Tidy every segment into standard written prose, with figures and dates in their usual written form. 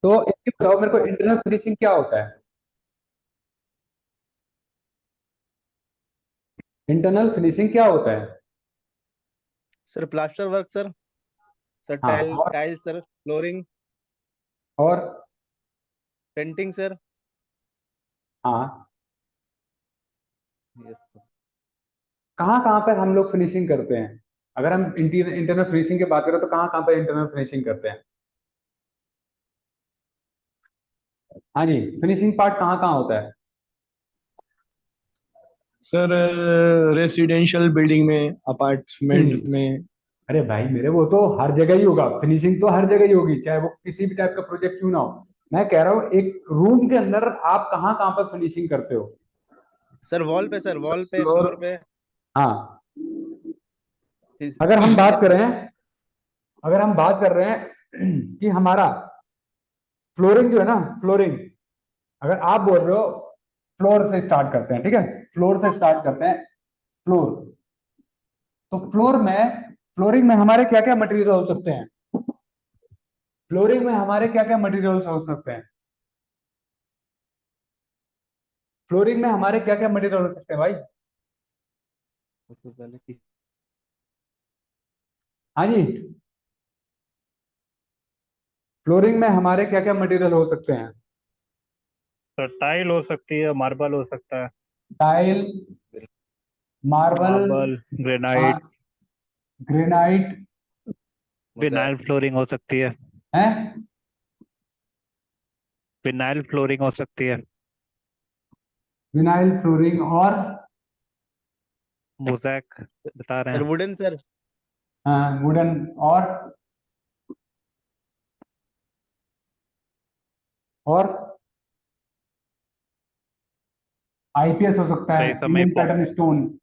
तो इसकी बताओ मेरे को, इंटरनल फिनिशिंग क्या होता है? इंटरनल फिनिशिंग क्या होता है? Sir plaster work sir. Sir हाँ, और टाइल्स सर, फ्लोरिंग, और पेंटिंग सर। हाँ, यस सर। कहाँ कहाँ पर हम लोग फिनिशिंग करते हैं? अगर हम इंटरनल फिनिशिंग की बात करें तो कहाँ कहाँ पर इंटरनल फिनिशिंग करते हैं? हाँ जी, फिनिशिंग पार्ट कहाँ कहाँ होता है? सर रेसिडेंशियल बिल्डिंग में, अपार्टमेंट हम्म, में। अरे भाई मेरे, वो तो हर जगह ही होगा, फिनिशिंग तो हर जगह ही होगी, चाहे वो किसी भी टाइप का प्रोजेक्ट क्यों ना हो। मैं कह रहा हूँ एक रूम के अंदर आप कहाँ कहाँ पर फिनिशिंग करते हो? सर वॉल पे सर, वॉल पे, फ्लोर। फ्लोर पे। हाँ, अगर हम बात यस कर सर। रहे हैं, अगर हम बात कर रहे हैं कि हमारा फ्लोरिंग जो है ना, फ्लोरिंग, अगर आप बोल रहे हो, फ्लोर से स्टार्ट करते हैं, ठीक है, फ्लोर से स्टार्ट करते हैं। फ्लोर, तो फ्लोरिंग में हमारे क्या क्या मटेरियल हो सकते हैं? फ्लोरिंग में हमारे क्या क्या मटेरियल्स हो सकते हैं? फ्लोरिंग में हमारे क्या क्या मटेरियल हो सकते हैं भाई? सबसे पहले हाँ जी, फ्लोरिंग में हमारे क्या क्या मटेरियल हो सकते हैं? तो टाइल हो सकती है, मार्बल हो सकता है। Tile, marble, marble, granite. Granite vinyl mosaic. Flooring हो सकती है। है, विनाइल फ्लोरिंग हो सकती है। विनाइल फ्लोरिंग, और मोज़ेक बता रहे सर हैं। Wooden sir. वुडन, और और आईपीएस हो सकता कई है, समय इंडियन पैटर्न स्टोन,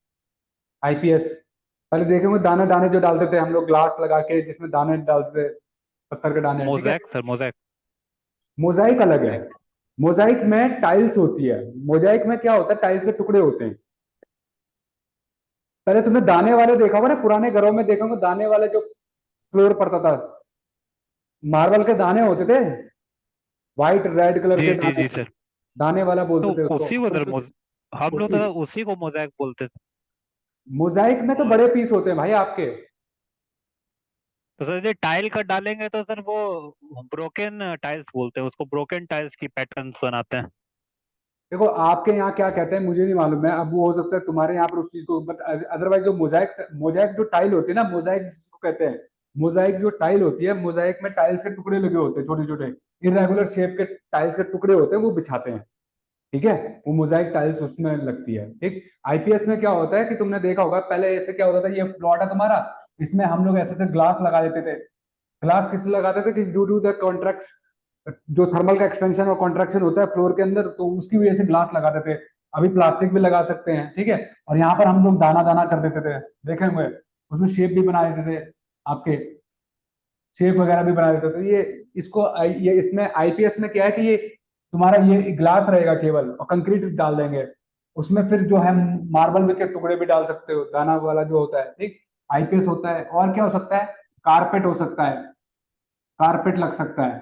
आईपीएस। पहले देखे होंगे दाने दाने जो डालते थे हम लोग, ग्लास लगा के जिसमें दाने डालते थे, पत्थर के दाने, ठीक है। Mosaic sir, mosaic. मोजाइक अलग है। मोज़ेक। मोजाइक में टाइल्स होती है। मोजाइक में क्या होता है, टाइल्स के टुकड़े होते हैं। पहले तुमने दाने वाले देखा होगा ना, पुराने घरों में देखा होगा दाने वाले जो फ्लोर पड़ता था, मार्बल के दाने होते थे, व्हाइट रेड कलर के जी जी दाने, जी सर। दाने वाला तो बोलते थे उसको, उसी को सर हम लोग उसी तो उसी को मोज़ेक बोलते थे। मोजाइक में तो और बड़े पीस होते हैं भाई आपके। तो सर ये टाइल का डालेंगे तो सर वो ब्रोकन टाइल्स बोलते हैं उसको, ब्रोकन टाइल्स की पैटर्न्स बनाते हैं। देखो आपके यहाँ क्या कहते हैं मुझे नहीं मालूम, मैं अब वो हो सकता है तुम्हारे यहाँ पर उस चीज को, बट अदरवाइज जो मोजाइक, मोजाइक जो टाइल होती है ना, मोजाइक जिसको कहते हैं, मोजाइक जो टाइल होती है, मोजाइक में टाइल्स के टुकड़े लगे होते हैं, छोटे छोटे इरेगुलर शेप के टाइल्स के टुकड़े होते हैं, वो बिछाते हैं, ठीक है। वो मोजाइक टाइल्स उसमें लगती है, ठीक। आईपीएस में क्या होता है कि तुमने देखा होगा, पहले ऐसे क्या होता था, ये प्लॉट है तुम्हारा, इसमें हम लोग ऐसे ऐसे ग्लास लगा देते थे। ग्लास किस लिए लगाते थे कि ड्यू टू द कॉन्ट्रैक्ट, जो थर्मल का एक्सपेंशन और कॉन्ट्रैक्शन होता है फ्लोर के अंदर, तो उसकी वजह से ग्लास लगाते थे। अभी प्लास्टिक भी लगा सकते हैं, ठीक है। और यहाँ पर हम लोग दाना दाना कर देते थे, देखे हुए, उसमें शेप भी बना देते थे आपके, शेप वगैरह भी बना देते थे। ये इसको ये इसमें आईपीएस में क्या है कि ये तुम्हारा ये ग्लास रहेगा केवल, और कंक्रीट डाल देंगे उसमें, फिर जो है मार्बल के टुकड़े भी डाल सकते हो, दाना वाला जो होता है, ठीक। आईपीएस होता है, और क्या हो सकता है, कारपेट हो सकता है, कारपेट लग सकता है,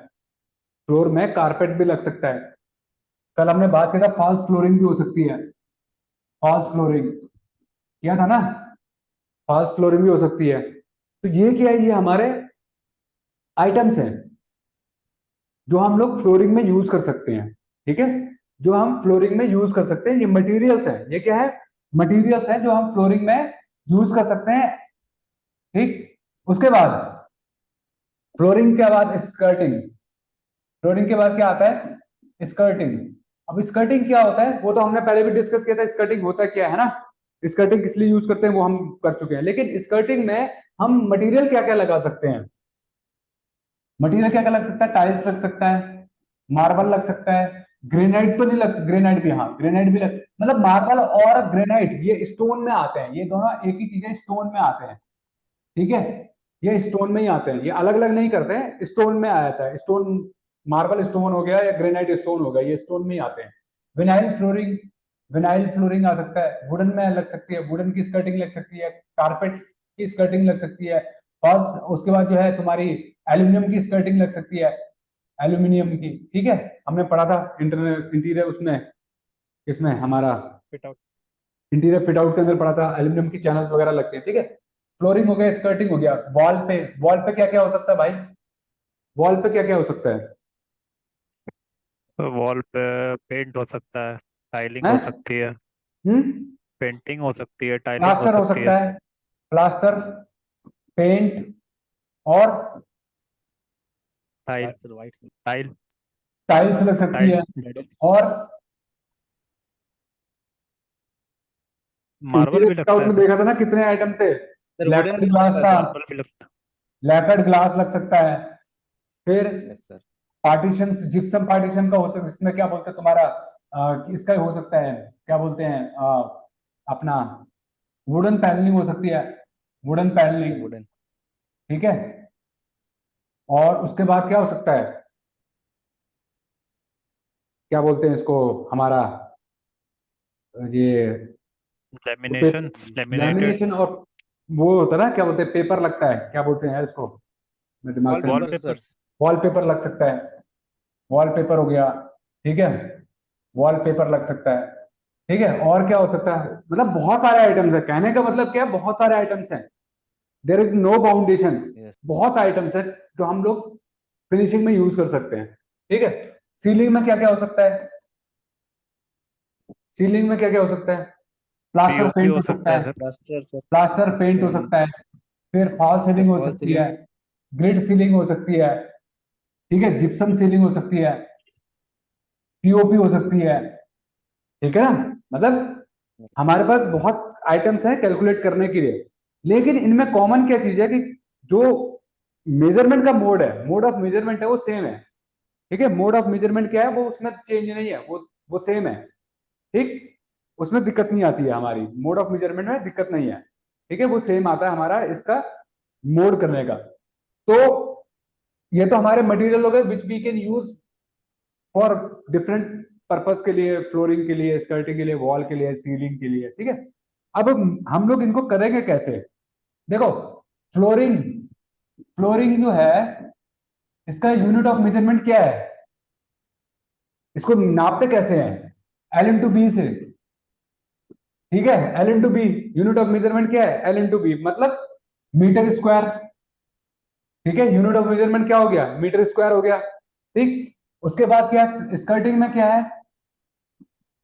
फ्लोर में कारपेट भी लग सकता है। कल हमने बात किया था, फॉल्स फ्लोरिंग भी हो सकती है, फॉल्स फ्लोरिंग किया था ना, फॉल्स फ्लोरिंग भी हो सकती है। तो ये क्या है, ये हमारे आइटम्स हैं जो हम लोग फ्लोरिंग में यूज कर सकते हैं, ठीक है, जो हम फ्लोरिंग में यूज कर सकते हैं, ये मटेरियल्स हैं, ये क्या है, मटेरियल्स हैं जो हम फ्लोरिंग में यूज कर सकते हैं, ठीक। उसके बाद फ्लोरिंग के बाद स्कर्टिंग, फ्लोरिंग के बाद क्या आता है, स्कर्टिंग। अब स्कर्टिंग क्या होता है वो तो हमने पहले भी डिस्कस किया था, स्कर्टिंग होता क्या है ना, स्कर्टिंग किस लिए यूज करते हैं वो हम कर चुके हैं, लेकिन स्कर्टिंग में हम मटेरियल क्या क्या लगा सकते हैं? मटेरियल क्या क्या लग सकता है, टाइल्स लग सकता है, मार्बल लग सकता है, ग्रेनाइट तो नहीं लग, ग्रेनाइट भी, हाँ ग्रेनाइट भी लग, मतलब मार्बल और ग्रेनाइट ये स्टोन में आते हैं, ये दोनों एक ही चीज है, स्टोन में आते हैं, ठीक है। ये स्टोन में ही आते हैं, ये अलग अलग नहीं करते हैं, स्टोन में आ जाता है, स्टोन, मार्बल स्टोन हो गया या ग्रेनाइट स्टोन हो गया, ये स्टोन में ही आते हैं। विनाइल फ्लोरिंग, विनाइल फ्लोरिंग आ सकता है, वुडन में लग सकती है, वुडन की स्कर्टिंग लग सकती है, कारपेट की स्कर्टिंग लग सकती है, और उसके बाद जो है तुम्हारी एल्यूमिनियम की स्कर्टिंग लग सकती है, एल्यूमिनियम की, ठीक है, हमने पढ़ा था इंटरनल इंटीरियर उसमें, इसमें हमारा fit out. Interior fit out के अंदर पढ़ा था, एल्यूमिनियम की चैनल्स वगैरह लगते हैं, ठीक है। फ्लोरिंग हो गया, स्कर्टिंग हो गया, वॉल पे क्या क्या हो सकता है भाई, वॉल पे क्या क्या हो सकता है? वॉल पे पेंट हो सकता है, टाइलिंग हो हैं? सकती है, हम्म? पेंटिंग हो सकती है, टाइलिंग हो प्लास्टर हो सकती है। सकता है, प्लास्टर, पेंट, और tile, white sir, white sir. Tile, tiles लग सकती टाइल, है, और मार्बल इंटीरियर भी फिट लगता आउट है में सर। देखा था ना कितने आइटम थे, सर वुडन लैकर्ड भी ग्लास लगता है था, सर। मार्बल भी लगता लैकर्ड ग्लास लग सकता है, फिर yes sir. Partition, gypsum partition का हो सकता है, इसमें क्या बोलते हैं तुम्हारा, इसका हो सकता है, क्या बोलते हैं, अपना वुडन पैनलिंग हो सकती है, वुडन सर पैनलिंग, वुडन। ठीक है। और उसके बाद क्या हो सकता है, क्या बोलते हैं इसको, हमारा ये लेमिनेशन, लेमिनेटेड। लैमिनेशन, और वो होता है ना, क्या बोलते हैं, पेपर लगता है, क्या बोलते हैं यार इसको, मेरे दिमाग से, वॉलपेपर सर। वॉलपेपर। वॉलपेपर लग सकता है, वॉलपेपर हो गया, ठीक है, वॉलपेपर लग सकता है, ठीक है। और क्या हो सकता है, मतलब बहुत सारे आइटम्स है, कहने का मतलब क्या है, बहुत सारे आइटम्स हैं, there is no boundation, yes. बहुत आइटम्स है जो हम लोग फिनिशिंग में यूज कर सकते हैं, ठीक है। सीलिंग में क्या क्या हो सकता है, सीलिंग में क्या क्या हो सकता है, प्लास्टर पीओपी पेंट हो हो सकता सकता है है, sir. Plaster sir. Plaster paint हो पेंट। सकता है, फिर फॉल सीलिंग हो फॉल सकती सीलिंग। है, ग्रिड सीलिंग हो सकती है, ठीक है, जिप्सम सीलिंग हो सकती है, पीओपी हो सकती है, ठीक है ना। मतलब हमारे पास बहुत आइटम्स हैं कैलकुलेट करने के लिए, लेकिन इनमें कॉमन क्या चीज है कि जो मेजरमेंट का मोड है, मोड ऑफ मेजरमेंट है, वो सेम है, ठीक है। मोड ऑफ मेजरमेंट क्या है, वो उसमें चेंज नहीं है, वो सेम है, ठीक, उसमें दिक्कत नहीं आती है, हमारी मोड ऑफ मेजरमेंट में दिक्कत नहीं है, ठीक है, वो सेम आता है हमारा इसका मोड करने का। तो ये तो हमारे मटेरियल हो गए which we can use for different purpose के लिए, फ्लोरिंग के लिए, स्कर्टिंग के लिए, वॉल के लिए, सीलिंग के लिए, ठीक है। अब हम लोग इनको करेंगे कैसे, देखो, फ्लोरिंग, फ्लोरिंग जो है, इसका यूनिट ऑफ मेजरमेंट क्या है, इसको नापते कैसे हैं, एल इंटू बी से, ठीक है, L into B, unit of measurement क्या है, एल इंटू बी, मतलब मीटर स्क्वायर, ठीक है, यूनिट ऑफ मेजरमेंट क्या हो गया, मीटर स्क्वायर हो गया, ठीक। उसके बाद क्या, स्कर्टिंग में क्या है,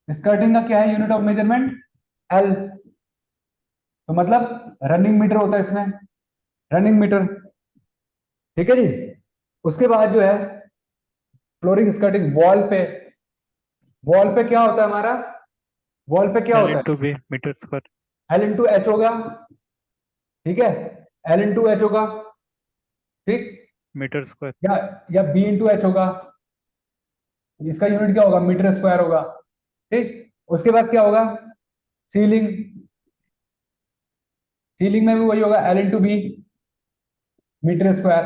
स्कर्टिंग का क्या है यूनिट ऑफ मेजरमेंट, एल, तो मतलब रनिंग मीटर होता है इसमें, रनिंग मीटर, ठीक है जी। उसके बाद जो है फ्लोरिंग स्कर्टिंग, वॉल पे क्या होता है हमारा, वॉल पे क्या एल होता इंटू बी मीटर स्क्वायर। है, एल इंटू एच होगा, ठीक है, एल इंटू एच होगा, ठीक, मीटर स्क्वायर। या बी इंटू एच होगा, इसका यूनिट क्या होगा, मीटर स्क्वायर होगा, ठीक। उसके बाद क्या होगा, सीलिंग, सीलिंग में भी वही होगा, L into B, metre square,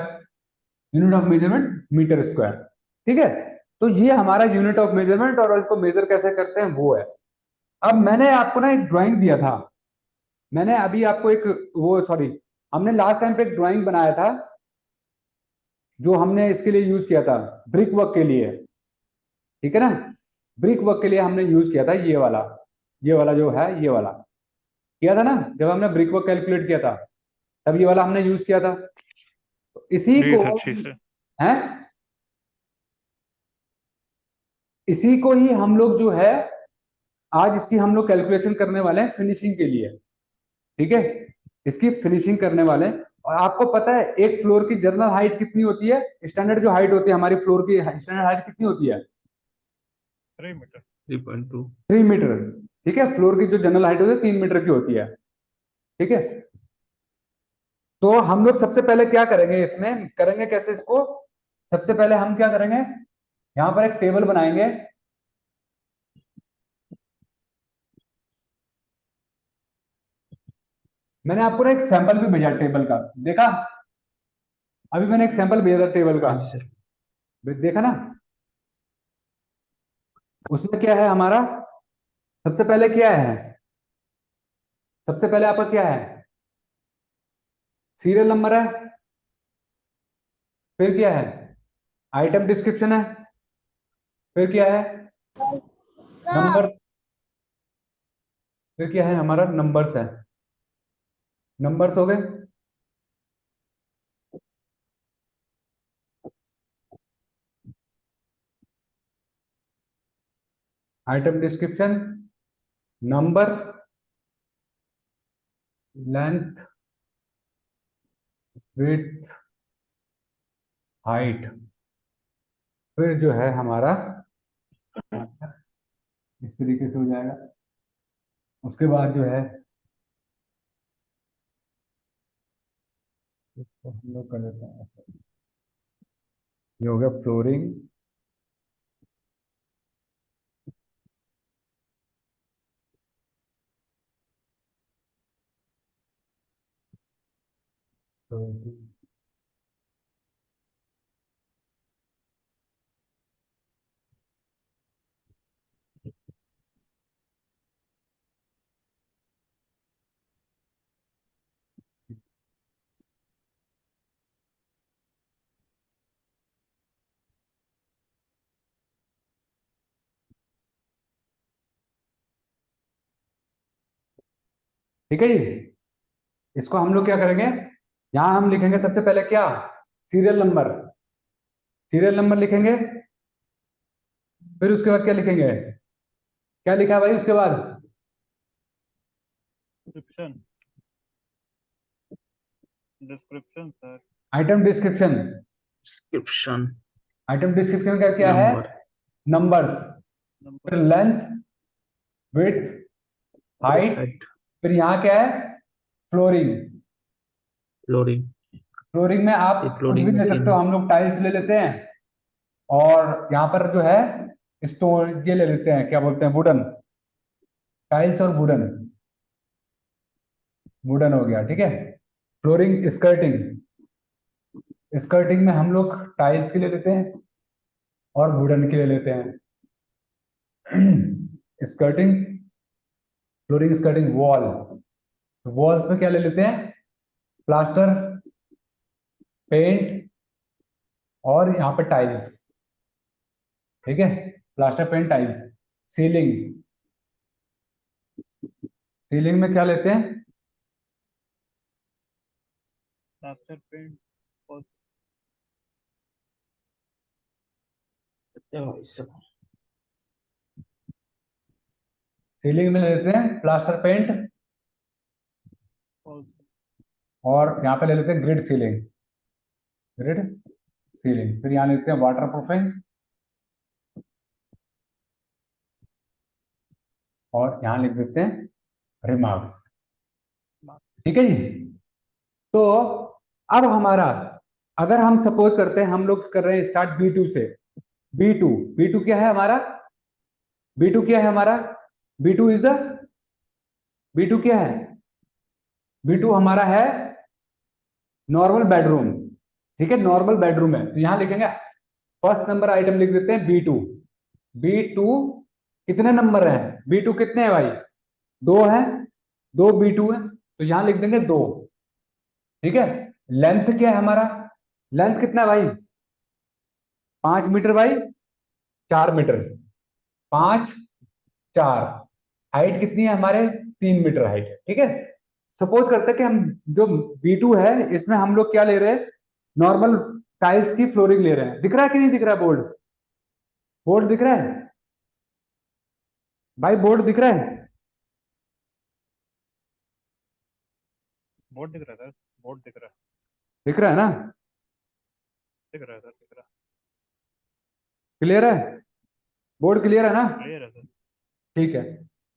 unit of measurement metre square, ठीक है। तो ये हमारा यूनिट ऑफ मेजरमेंट, और इसको मेजर कैसे करते हैं वो है। अब मैंने आपको ना एक ड्राइंग दिया था, मैंने अभी आपको एक, वो सॉरी, हमने लास्ट टाइम पे एक ड्राइंग बनाया था जो हमने इसके लिए यूज किया था, ब्रिक वर्क के लिए, ठीक है ना, ब्रिक वर्क के लिए हमने यूज किया था ये वाला जो है, ये वाला किया था ना, जब हमने ब्रिक वर्क कैलकुलेट किया था, तब ये वाला हमने यूज किया था, तो इसी जी को सर, जी सर। है, इसी को ही हम लोग जो है आज इसकी हम लोग कैलकुलेशन करने वाले हैं फिनिशिंग के लिए, ठीक है, इसकी फिनिशिंग करने वाले हैं। और आपको पता है एक फ्लोर की जनरल हाइट कितनी होती है, स्टैंडर्ड जो हाइट होती है हमारी फ्लोर की स्टैंडर्ड हाइट कितनी होती है, 3 मीटर। 3.2। 3 मीटर, ठीक है, फ्लोर की जो जनरल हाइट होती है 3 मीटर की होती है, ठीक है। तो हम लोग सबसे पहले क्या करेंगे, इसमें करेंगे कैसे इसको, सबसे पहले हम क्या करेंगे, यहां पर एक टेबल बनाएंगे, मैंने आपको ना एक सैंपल भी भेजा टेबल का, देखा, अभी मैंने एक सैंपल भेजा था टेबल का, हाँ जी सर। देखा ना, उसमें क्या है हमारा, सबसे पहले क्या है, सबसे पहले आपका क्या है, सीरियल नंबर है, फिर क्या है, आइटम डिस्क्रिप्शन है, फिर क्या है, नंबर, फिर क्या है हमारा, नंबर्स है, नंबर्स हो गए। Item description, number, length, width, height, फिर जो है हमारा इस तरीके से हो जाएगा। उसके बाद जो है इसको हम लोग कर देते हैं ऐसे। ये हो गया फ्लोरिंग, ठीक है जी। इसको हम लोग क्या करेंगे, यहां हम लिखेंगे सबसे पहले क्या, सीरियल नंबर, सीरियल नंबर लिखेंगे। फिर उसके बाद क्या लिखेंगे, क्या लिखा है भाई उसके बाद, description, description sir. Item description. Description, item description का क्या है, नंबर, नंबर्स, नंबर, फिर लेंथ, विड्थ, हाइट, हाइट, फिर यहाँ क्या है, फ्लोरिंग। फ्लोरिंग। फ्लोरिंग में आप ये कुछ भी फ्लोरिंग में ले सकते हो, हम लोग टाइल्स ले लेते हैं, और यहाँ पर जो है स्टोन ये ले लेते हैं, क्या बोलते हैं, वुडन, टाइल्स और वुडन, वुडन हो गया, ठीक है। फ्लोरिंग, स्कर्टिंग, स्कर्टिंग में हम लोग टाइल्स के ले लेते हैं और वुडन के ले लेते हैं। Skirting, flooring, skirting, wall, walls में क्या ले लेते हैं, प्लास्टर, पेंट और यहाँ पे टाइल्स, ठीक है, plaster, paint, tiles. Ceiling, ceiling में क्या लेते हैं, प्लास्टर पेंट, सीलिंग में ले लेते हैं प्लास्टर, पेंट, और यहाँ पे ले लेते हैं ग्रिड सीलिंग, ग्रिड सीलिंग। फिर यहाँ लेते हैं वाटर प्रूफिंग, और यहाँ लिख देते हैं रिमार्क्स, ठीक है जी। तो अब हमारा, अगर हम सपोज करते हैं हम लोग कर रहे हैं स्टार्ट B2 से, B2, B2 क्या है हमारा, B2 क्या है हमारा, B2 इज द, B2 क्या है, B2 हमारा है नॉर्मल बेडरूम, ठीक है, नॉर्मल बेडरूम है। तो यहां लिखेंगे फर्स्ट नंबर आइटम लिख देते हैं B2। B2 कितने नंबर है, B2 कितने हैं भाई, दो है, दो B2 है, तो यहां लिख देंगे दो, ठीक है। लेंथ क्या है हमारा, लेंथ कितना है भाई, 5 मीटर बाई 4 मीटर, 5 4। हाइट कितनी है हमारे, 3 मीटर हाइट, ठीक है। सपोज करते हैं कि हम जो B2 है इसमें हम लोग क्या ले रहे हैं, नॉर्मल टाइल्स की फ्लोरिंग ले रहे हैं। दिख रहा है कि नहीं दिख रहा है बोर्ड, बोर्ड दिख रहा है भाई, बोर्ड दिख रहा है, बोर्ड दिख रहा है सर, बोर्ड दिख रहा है, दिख रहा है ना, दिख रहा है सर, दिख रहा क्लियर है, बोर्ड क्लियर है ना, है, क्लियर है सर। ठीक है।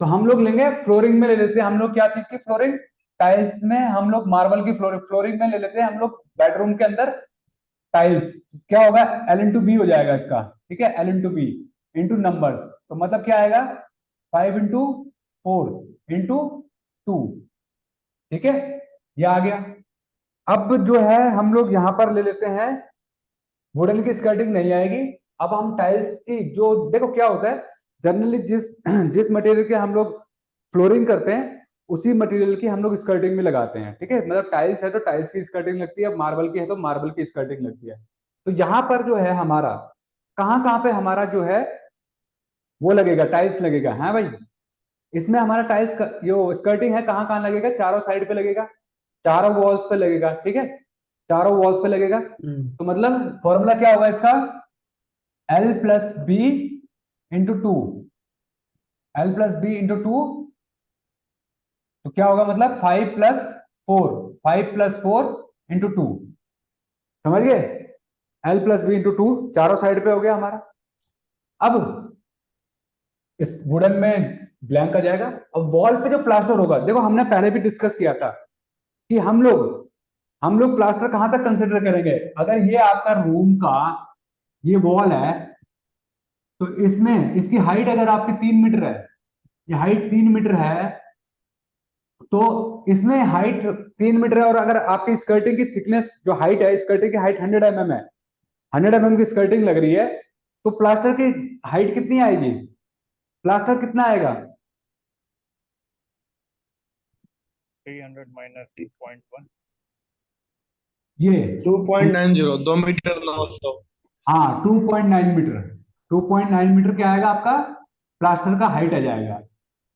तो हम लोग लेंगे फ्लोरिंग में ले लेते हैं हम लोग क्या चीज की फ्लोरिंग, टाइल्स में हम लोग मार्बल की फ्लोरिंग, फ्लोरिंग में ले लेते हैं हम लोग बेडरूम के अंदर टाइल्स। क्या होगा, L into B हो जाएगा इसका, ठीक है, L into B into numbers, तो मतलब क्या आएगा, 5 into 4 into 2, ठीक है, ये आ गया। अब जो है हम लोग यहां पर ले लेते हैं, वुडन की स्कर्टिंग नहीं आएगी। अब हम टाइल्स की जो, देखो क्या होता है जनरली जिस जिस मटेरियल के हम लोग फ्लोरिंग करते हैं उसी मटेरियल की हम लोग स्कर्टिंग में लगाते हैं, ठीक है। मतलब टाइल्स है तो टाइल्स की स्कर्टिंग लगती है, मार्बल की है तो मार्बल की स्कर्टिंग लगती है। तो यहाँ पर जो है हमारा कहाँ कहाँ पे हमारा जो है वो लगेगा, टाइल्स लगेगा, है भाई। इसमें हमारा टाइल्स जो स्कर्टिंग है कहाँ कहाँ लगेगा, चारों साइड पे लगेगा, चारों वॉल्स पे लगेगा, ठीक है, चारों वॉल्स पे लगेगा। तो मतलब फॉर्मूला क्या होगा इसका, L plus B into two, L plus B into two, तो क्या होगा मतलब 5 + 4, 5 + 4 इंटू टू, समझ गए, L plus B into two, चारों साइड पे हो गया हमारा। अब इस वुडन में ब्लैंक आ जाएगा। अब वॉल पे जो प्लास्टर होगा, देखो हमने पहले भी डिस्कस किया था कि हम लोग प्लास्टर कहां तक कंसिडर करेंगे, अगर ये आपका रूम का ये वॉल है तो इसमें इसकी हाइट अगर आपकी 3 मीटर है, ये हाइट 3 मीटर है, तो इसमें हाइट 3 मीटर है, और अगर आपकी स्कर्टिंग की थिकनेस जो हाइट है, स्कर्टिंग की हाइट 100 mm है, 100 mm की स्कर्टिंग लग रही है, तो प्लास्टर की हाइट कितनी आएगी, प्लास्टर कितना आएगा, 300 माइनस 6.1। ये 2.90, 2 मीटर 900। हाँ 2.9 मीटर, 2.9 मीटर क्या आएगा आपका प्लास्टर का हाइट आ जाएगा,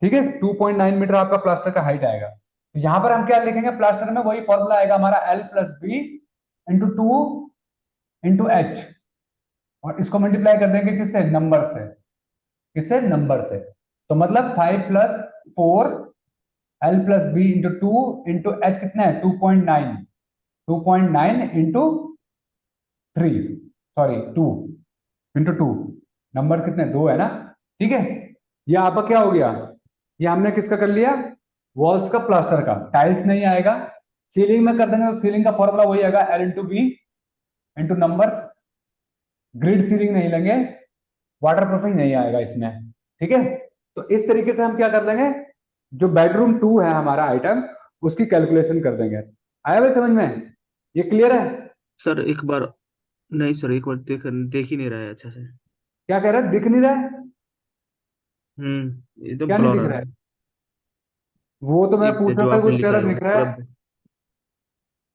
ठीक है, 2.9 मीटर आपका प्लास्टर का हाइट आएगा। तो यहां पर हम क्या लिखेंगे, प्लास्टर में वही फॉर्मूला आएगा हमारा, L plus B into two into H, और इसको मल्टीप्लाई कर देंगे किससे, नंबर से, किससे, नंबर से। तो मतलब 5 + 4 L plus B into two into H कितना है, 2.9, 2.9 इंटू 3, सॉरी 2 इंटू 2, नंबर कितने, 2 है ना, ठीक है। ये आपका क्या हो गया, ये हमने किसका कर लिया, वॉल्स का, प्लास्टर का, टाइल्स नहीं आएगा। सीलिंग में कर देंगे तो सीलिंग का फॉर्मूला वही आएगा, L into B into numbers, grid ceiling नहीं लेंगे, वाटर प्रूफिंग नहीं आएगा इसमें, ठीक है। तो इस तरीके से हम क्या कर देंगे, जो बेडरूम 2 है हमारा आइटम, उसकी कैलकुलेशन कर देंगे। आया भाई समझ में, ये क्लियर है। सर एक बार, नहीं सर एक बार देख ही नहीं रहा है अच्छा से। क्या कह रहा है, दिख नहीं रहा है, ये तो क्या नहीं ब्लर दिख आ रहा रहा है, है। वो तो मैं पूछ रहा जो था, आपने कुछ कह लिखा रहा है दिख रहा पूरा, है।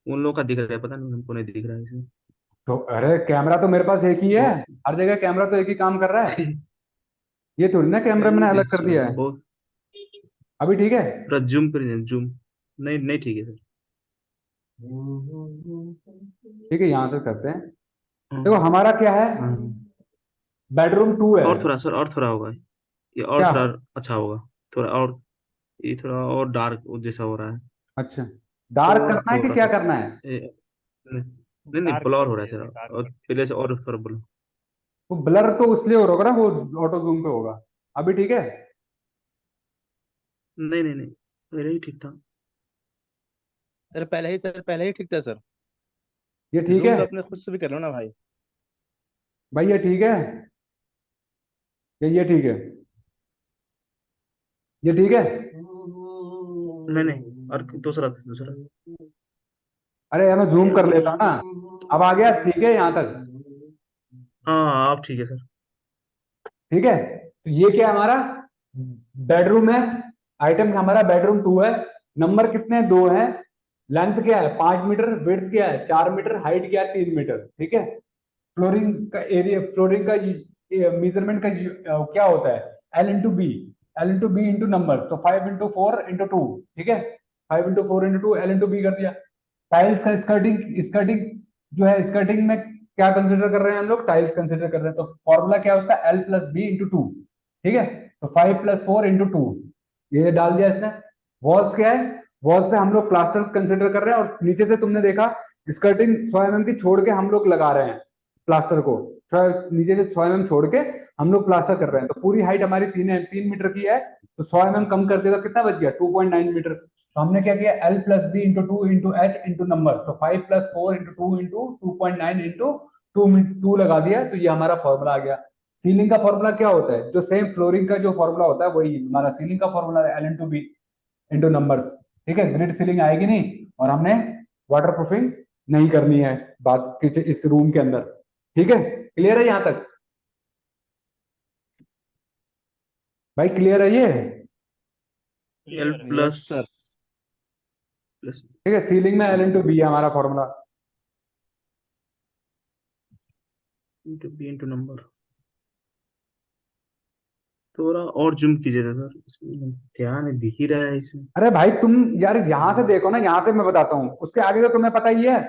उन लोगों का दिख रहा है, पता नहीं हमको नहीं दिख रहा है इसमें। तो अरे कैमरा तो मेरे पास एक ही है, बहुत हर जगह कैमरा तो एक ही काम कर रहा है, ये थोड़ी ना कैमरा मैंने अलग कर दिया है। बहुत अभी ठीक है, पूरा जूम कर, जूम, नहीं नहीं ठीक है सर। ठीक है, यहां से करते हैं। हाँ देखो हमारा क्या है, हाँ। बेडरूम 2 है। और थोड़ा सर, और थोड़ा होगा, ये और क्या, थोड़ा अच्छा होगा, थोड़ा और, ये थोड़ा और डार्क जैसा हो रहा है। अच्छा, डार्क थोड़ा करना है कि थोड़ा क्या सा करना है, नहीं नहीं नहीं, डार्क ब्लर कर हो रहा है दिया सर, सर, डार्क और कर दिया। पहले से और थोड़ा ब्लर। वो ब्लर तो इसलिए हो रहा होगा ना, वो ऑटो जूम पे होगा। अभी ठीक है, नहीं नहीं नहीं, पहले ही ठीक था। सर पहले ही ठीक था सर। ये ठीक जूम है तो अपने खुद से भी कर लो ना भाई। भाई, ये ठीक है, ये ठीक है, ये ठीक है। नहीं नहीं, और दूसरा दूसरा। अरे यार मैं जूम कर लेता हूँ ना, अब आ गया, ठीक है यहाँ तक, हाँ हाँ, आप ठीक है सर। ठीक है। तो ये क्या है हमारा बेडरूम है, आइटम हमारा बेडरूम 2 है, नंबर कितने, 2 है, लेंथ क्या है 5 मीटर, विड्थ क्या है 4 मीटर, हाइट क्या है 3 मीटर, ठीक है। फ्लोरिंग का एरिया, फ्लोरिंग का मेजरमेंट का क्या होता है, L into B, L into B into number, तो 5 × 4 × 2, ठीक है, 5 × 4 × 2, एल इंटू बी कर दिया। टाइल्स का स्कर्टिंग, स्कर्टिंग जो है, स्कर्टिंग में क्या कंसिडर कर रहे हैं हम लोग, टाइल्स कंसिडर कर रहे हैं, तो फॉर्मूला क्या है उसका, L plus B into two, ठीक है। तो 5 + 4 × 2, ये डाल दिया इसने। वॉल्स क्या है, वॉल्स पे हम लोग प्लास्टर कंसिडर कर रहे हैं, और नीचे से तुमने देखा स्कर्टिंग 100 mm की छोड़ के हम लोग लगा रहे हैं प्लास्टर को, नीचे से 100 mm छोड़ के हम लोग प्लास्टर कर रहे हैं, तो पूरी हाइट हमारी 3 मीटर की है, तो 100 mm कम कर देगा, कितना बच गया 2.9 मीटर। तो हमने क्या किया, L plus B into two into H into number, तो 5 + 4 × 2 इंटू 2.9 इंटू टू लगा दिया, तो ये हमारा फॉर्मूला आ गया। सीलिंग का फॉर्मूला क्या होता है, जो सेम फ्लोरिंग का जो फॉर्मूला होता है वही हमारा सीलिंग का फॉर्मूला है, L into B into numbers, ठीक है। ग्रिड सीलिंग आएगी नहीं, और हमने वाटर प्रूफिंग नहीं करनी है बात इस रूम के अंदर, ठीक है। क्लियर है यहां तक भाई, क्लियर है ये, एल क्लियर है। Yes plus sir. प्लस। ठीक है। सीलिंग में एल इंटू बी है हमारा formula, into B into number. थोड़ा और जूम कीजिए सर, इसमें ध्यान है, दिख ही रहा है इसमें। अरे भाई तुम यार यहाँ से देखो ना, यहाँ से मैं बताता हूँ, उसके आगे तो तुम्हें पता ही है।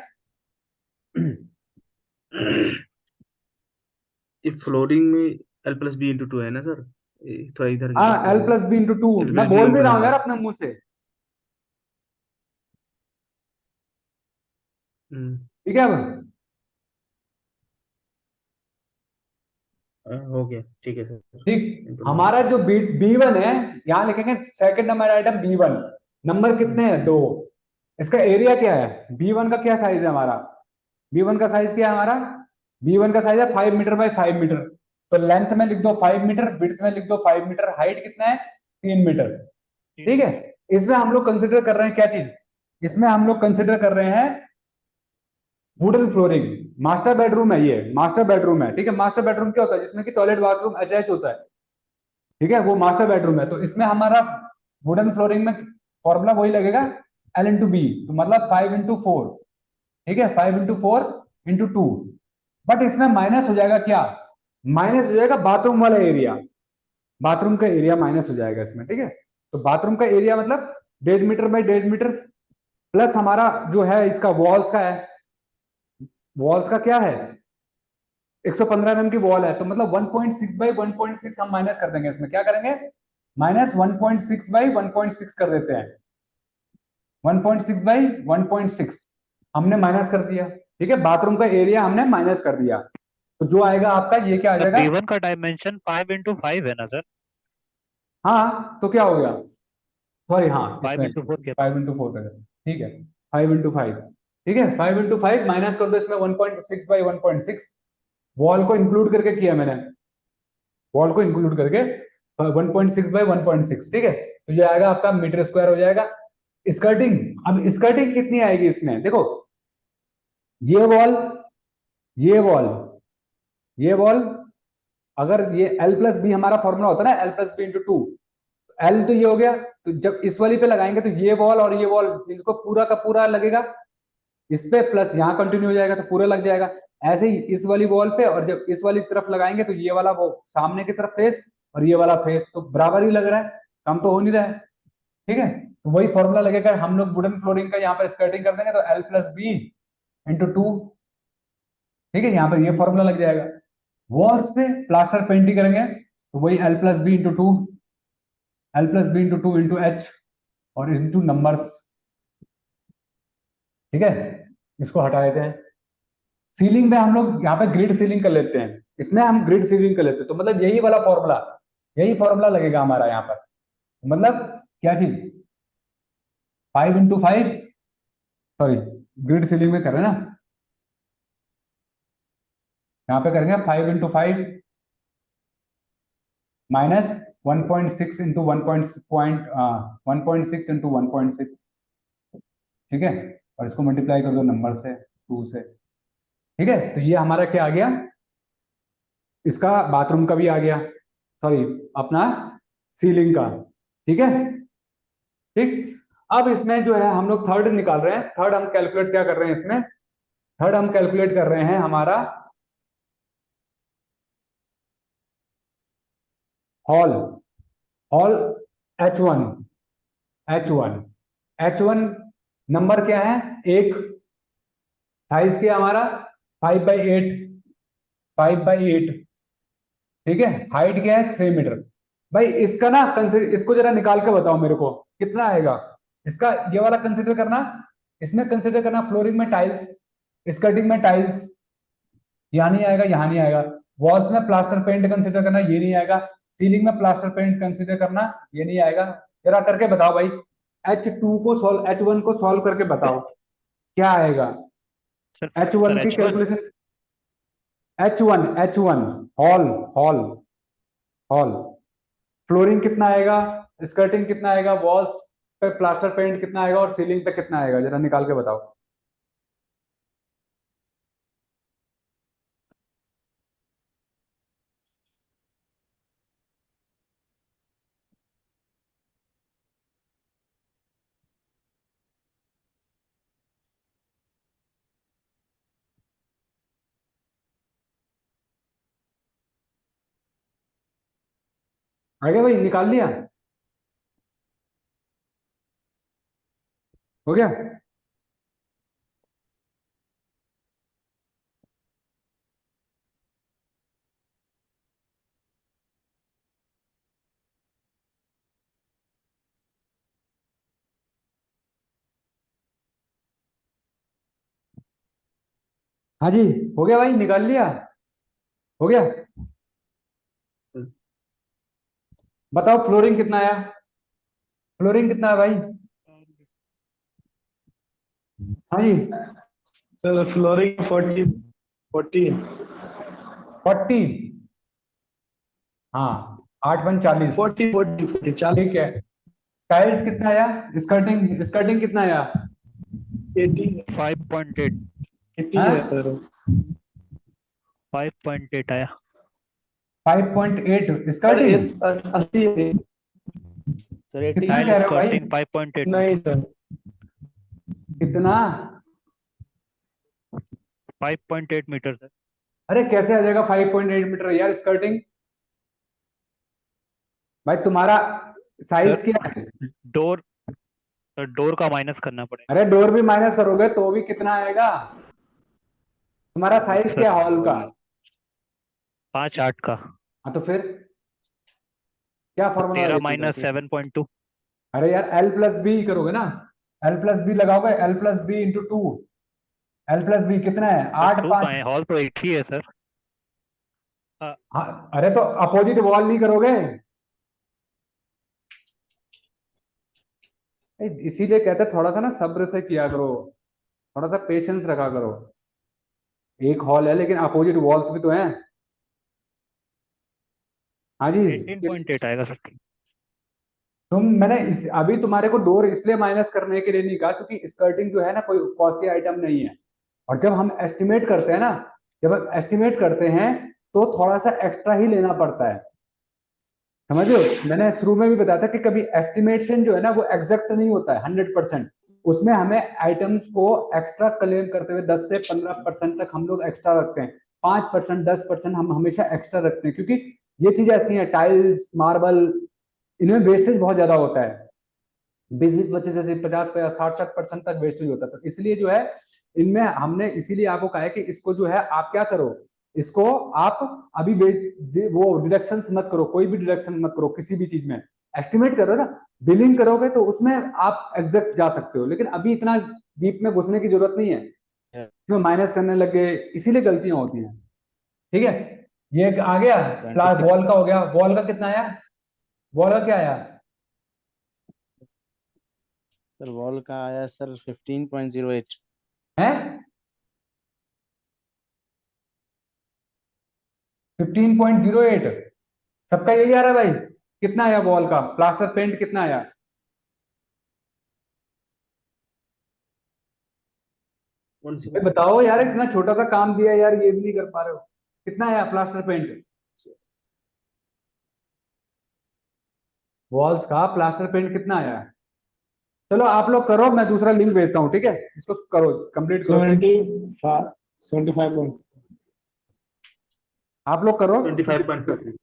ये फ्लोरिंग में L plus B into two है ना सर? थोड़ा इधर की हाँ, तरफ एल कीजिए। Plus B into two L मैं प्लस बी बोल भी इंटू रहा हूँ यार नंबर। अपने मुंह से। हम्म। ठीक है अब? हो गया, ठीक है सर। ठीक, इंटू नंबर। हमारा जो बी वन है, यहाँ लिखेंगे second number item B one. Number कितने हैं? दो। इसका एरिया क्या है? बी वन का क्या साइज है हमारा? बी वन का साइज क्या है हमारा? बी वन का साइज है 5 मीटर बाई 5 मीटर। तो लेंथ में लिख दो 5 मीटर, विड्थ में लिख दो 5 मीटर, हाइट कितना है? 3 मीटर। ठीक है। इसमें हम लोग कंसिडर कर रहे हैं क्या चीज? इसमें हम लोग कंसिडर कर रहे हैं वुडन फ्लोरिंग। मास्टर बेडरूम है, ये मास्टर बेडरूम है। ठीक है, मास्टर बेडरूम क्या होता है? जिसमें कि टॉयलेट बाथरूम अटैच होता है। ठीक है, वो मास्टर बेडरूम है। तो इसमें हमारा वुडन फ्लोरिंग में फॉर्मूला वही लगेगा, एल इंटू बी, तो मतलब 5 इंटू 4। ठीक है, 5 इंटू 4 इंटू 2। बट इसमें माइनस हो जाएगा क्या? माइनस हो जाएगा बाथरूम वाला एरिया। बाथरूम का एरिया माइनस हो जाएगा इसमें। ठीक है, तो बाथरूम का एरिया मतलब 1.5 मीटर बाई 1.5 मीटर, प्लस हमारा जो है इसका वॉल्स का है। वॉल्स का क्या है? 115 mm की वॉल है, तो मतलब 1.6 बाई 1.6 हम माइनस कर देंगे। इसमें क्या करेंगे? माइनस 1.6 बाई 1.6 कर देते हैं। 1.6 बाई 1.6 हमने माइनस कर दिया। ठीक है, बाथरूम का एरिया हमने माइनस कर दिया। तो जो आएगा आपका, ये क्या आ सर जाएगा? B1 का डायमेंशन 5 इंटू 5 है ना सर? हाँ, तो क्या हो गया? सॉरी, हाँ, फाइव इसमें इंटू फोर के 5 इंटू 4 कर। ठीक है, 5 इंटू 5। ठीक है, 5 इंटू 5 माइनस कर दो इसमें 1.6 बाई 1.6। वॉल को इंक्लूड करके किया मैंने, वॉल को इंक्लूड करके 1.6 बाई 1.6। ठीक है, तो ये आएगा आपका मीटर स्क्वायर हो जाएगा। स्कर्टिंग, अब स्कर्टिंग कितनी आएगी इसमें देखो। ये वॉल, ये वॉल, ये वॉल, अगर ये एल प्लस बी हमारा फॉर्मूला होता है ना, L plus B into two. L तो ये हो गया, तो जब इस वाली पे लगाएंगे तो ये वॉल और ये वॉल इनको पूरा का पूरा लगेगा इस पे, प्लस यहाँ कंटिन्यू हो जाएगा तो पूरा लग जाएगा। ऐसे ही इस वाली वॉल पे, और जब इस वाली तरफ लगाएंगे तो ये वाला वो सामने की तरफ फेस और ये वाला फेस तो बराबर ही लग रहा है, कम तो हो नहीं रहा है। ठीक है, तो वही फॉर्मूला लगेगा। हम लोग वुडन फ्लोरिंग का यहाँ पर स्कर्टिंग कर देंगे तो L plus B into two. ठीक है, यहाँ पर ये फॉर्मूला लग जाएगा। वॉल्स पे प्लास्टर पेंटिंग करेंगे तो वही L plus B into two, L plus B into two into H और इंटू नंबर्स। ठीक है, इसको हटा देते हैं। सीलिंग में हम लोग यहाँ पे ग्रिड सीलिंग कर लेते हैं, इसमें हम ग्रिड सीलिंग कर लेते हैं, तो मतलब यही वाला फॉर्मूला, यही फॉर्मूला लगेगा हमारा यहाँ पर। मतलब क्या चीज? 5 इंटू 5, सॉरी, ग्रिड सीलिंग में कर रहे हैं ना, यहाँ पे करेंगे 5 इंटू 5 माइनस 1.6 इंटू 1.6। ठीक है, और इसको मल्टीप्लाई कर दो नंबर से, 2 से। ठीक है, तो ये हमारा क्या आ गया? इसका बाथरूम का भी आ गया, सॉरी, अपना सीलिंग का। ठीक है, ठीक। अब इसमें जो है हम लोग थर्ड निकाल रहे हैं। थर्ड हम कैलकुलेट क्या कर रहे हैं इसमें? थर्ड हम कैलकुलेट कर रहे हैं हमारा hall. Hall H1, H1, H1 number क्या है? एक। साइज क्या है हमारा? 5/8, 5/8। ठीक है, हाइट क्या है? 3 मीटर। भाई इसका ना कंसिडर, इसको जरा निकाल के बताओ मेरे को कितना आएगा इसका। ये वाला कंसिडर करना, इसमें कंसिडर करना फ्लोरिंग में टाइल्स, स्कर्टिंग में टाइल्स, यहाँ नहीं आएगा, यहाँ नहीं आएगा। वॉल्स में प्लास्टर पेंट कंसिडर करना, ये नहीं आएगा। सीलिंग में प्लास्टर पेंट कंसिडर करना, ये नहीं आएगा। जरा करके बताओ भाई, H1 को सॉल्व करके बताओ क्या आएगा। सर H1 सर की H1। Calculation, H1 hall, hall, hall flooring कितना आएगा, स्कर्टिंग कितना आएगा, वॉल्स पे प्लास्टर पेंट कितना आएगा और सीलिंग पे कितना आएगा, जरा निकाल के बताओ। आगे भाई निकाल लिया, हो गया। हाँ जी, हो गया भाई, निकाल लिया, हो गया। बताओ फ्लोरीन कितना आया, फ्लोरीन कितना है भाई? हाँ जी, सर फ्लोरिंग 40 40। हाँ, 8 × 40। 40 40 ठीक है। टाइल्स कितना आया? स्कर्टिंग स्कर्टिंग कितना आया? 80 5.8 80 हाँ, है सर। 5.8 आया। 5.8 अरे स्कर्टिंग। 80 है। सर 80 कितना है। कह टाइल रहे हो भाई? स्कर्टिंग 5.8 नहीं सर, कितना? 5.8 मीटर सर। अरे कैसे आ जाएगा 5.8 मीटर यार स्कर्टिंग? भाई तुम्हारा साइज सर क्या है? डोर डोर का माइनस करना पड़ेगा। अरे डोर भी माइनस करोगे तो भी कितना आएगा? तुम्हारा साइज सर क्या है हॉल का? 5.8 का। हाँ तो फिर क्या फॉर्मूला 13 है? माइनस 7.2। अरे यार एल प्लस बी करोगे ना, एल प्लस बी लगाओगे, L plus B into 2। L plus B कितना है? सर आठ 2 का पांच है, हॉल तो 8 ही है सर। हाँ, हाँ, अरे तो अपोजिट वॉल नहीं करोगे? इसीलिए कहते हैं थोड़ा सा ना सब्र से किया करो, थोड़ा सा पेशेंस रखा करो। एक हॉल है लेकिन अपोजिट वॉल्स भी तो हैं। हाँ जी। 18.8 आएगा सर। मैंने अभी तुम्हारे को डोर इसलिए माइनस करने के लिए नहीं कहा क्योंकि स्कर्टिंग जो है ना कोई कॉस्टली आइटम नहीं है। और जब हम एस्टिमेट करते हैं ना, जब हम एस्टिमेट करते हैं तो थोड़ा सा एक्स्ट्रा ही लेना पड़ता है, समझ रहे हो? मैंने शुरू में भी बताया था कि कभी एस्टिमेशन जो है ना वो एग्जैक्ट नहीं होता है 100%। उसमें हमें आइटम्स को एक्स्ट्रा क्लेम करते हुए 10 से 15% तक हम लोग एक्स्ट्रा रखते हैं। 5% 10% हम हमेशा एक्स्ट्रा रखते हैं क्योंकि ये चीज ऐसी है, टाइल्स मार्बल, इनमें वेस्टेज बहुत ज्यादा होता है। 20-20 25 जैसे 50-50 60-60% तक वेस्टेज होता है, तो इसलिए जो है इनमें हमने इसीलिए आपको कहा है कि इसको जो है आप क्या करो, इसको आप अभी वो डिडक्शन मत करो, कोई भी डिडक्शन मत करो किसी भी चीज में। एस्टिमेट करो ना, बिलिंग करोगे तो उसमें आप एग्जैक्ट जा सकते हो, लेकिन अभी इतना डीप में घुसने की जरूरत नहीं है, इसमें माइनस करने लग गए, इसीलिए गलतियां होती हैं। ठीक है, ये आ गया। क्लास 26 वॉल का हो गया, वॉल का कितना आया? वॉल का क्या आया? सर वॉल का आया सर 15.08। है 15.08। सबका यही आ रहा है भाई? कितना आया वॉल का? प्लास्टर पेंट कितना आया? कौन सी भाई बताओ यार, इतना छोटा सा काम दिया यार, ये भी नहीं कर पा रहे हो। कितना आया प्लास्टर पेंट? वॉल्स का प्लास्टर पेंट कितना आया? चलो आप लोग करो, मैं दूसरा लिंक भेजता हूँ, ठीक है? इसको करो, कंप्लीट करो सही। 75 75 आप लोग करो। 25.5